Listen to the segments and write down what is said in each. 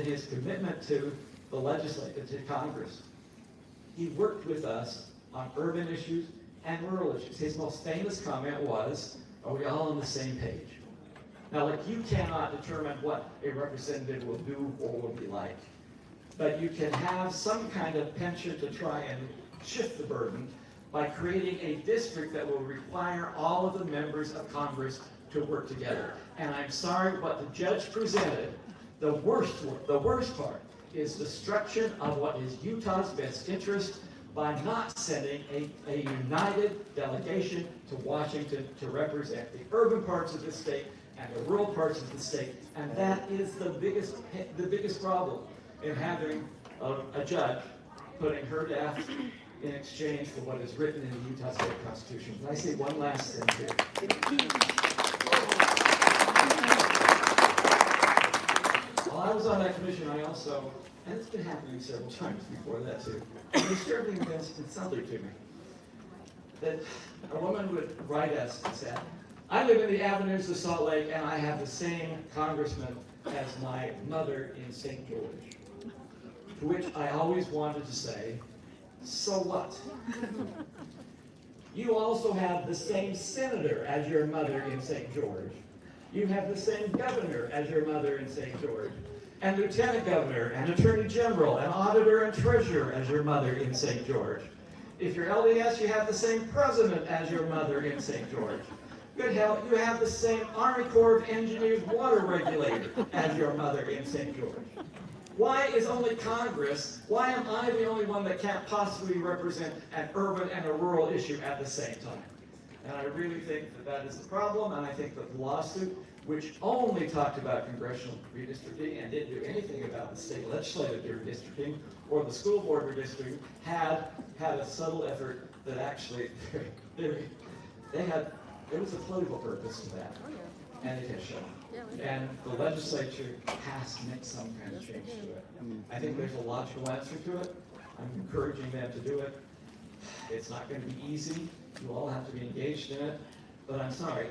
his commitment to the legislature, to Congress, he worked with us on urban issues and rural issues. His most famous comment was, "Are we all on the same page?" Now, like, you cannot determine what a representative will do or will be like, but you can have some kind of penchant to try and shift the burden by creating a district that will require all of the members of Congress to work together. And I'm sorry, what the judge presented, the worst part is destruction of what is Utah's best interest by not sending a united delegation to Washington to represent the urban parts of the state and the rural parts of the state. And that is the biggest problem in having a judge putting her death in exchange for what is written in the Utah State Constitution. Can I say one last thing here? While I was on that commission, I also, and it's been happening several times before that too, disturbing events in somebody to me, that a woman would write us and say, "I live in the avenues of Salt Lake and I have the same congressman as my mother in St. George." To which I always wanted to say, so what? You also have the same senator as your mother in St. George. You have the same governor as your mother in St. George. And lieutenant governor and attorney general and auditor and treasurer as your mother in St. George. If you're LDS, you have the same president as your mother in St. George. Good hell, you have the same Army Corps of Engineers water regulator as your mother in St. George. Why is only Congress, why am I the only one that can't possibly represent an urban and a rural issue at the same time? And I really think that that is the problem, and I think that the lawsuit, which only talked about congressional redistricting and didn't do anything about the state legislative redistricting or the school board redistricting, had a subtle effort that actually, there was a political purpose to that, and it has shown. And the legislature has to make some kind of change to it. I think there's a logical answer to it. I'm encouraging them to do it. It's not going to be easy. You all have to be engaged in it. But I'm sorry,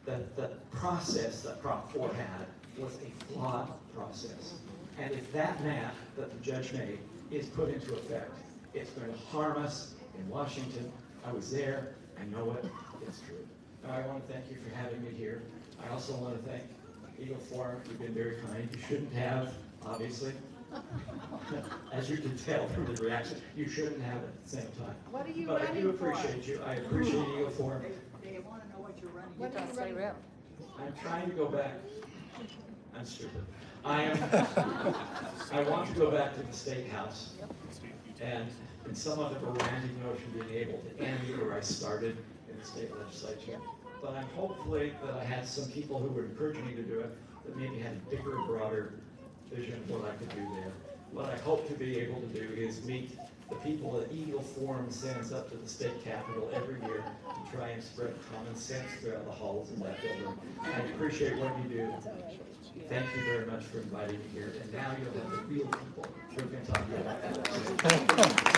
that the process that Prop 4 had was a flawed process. And if that map that the judge made is put into effect, it's going to harm us in Washington. I was there. I know it. It's true. Now, I want to thank you for having me here. I also want to thank Eagle Forum. You've been very kind. You shouldn't have, obviously. As you can tell from the reaction, you shouldn't have at the same time. What are you but running I do appreciate for? you. I appreciate Eagle Forum. They want to know what you're running. What are you running for? I'm trying to go back. I'm stupid. I want to go back to the State House. And in somewhat of a romantic notion, being able to end where I started in the state legislature. But I'm hopefully that I had some people who were encouraging me to do it, that maybe had a bigger, broader vision of what I could do there. What I hope to be able to do is meet the people that Eagle Forum sends up to the state capitol every year to try and spread common sense throughout the halls of that building. I appreciate what you do. Thank you very much for inviting me here. And now you'll have the real people who can talk about that.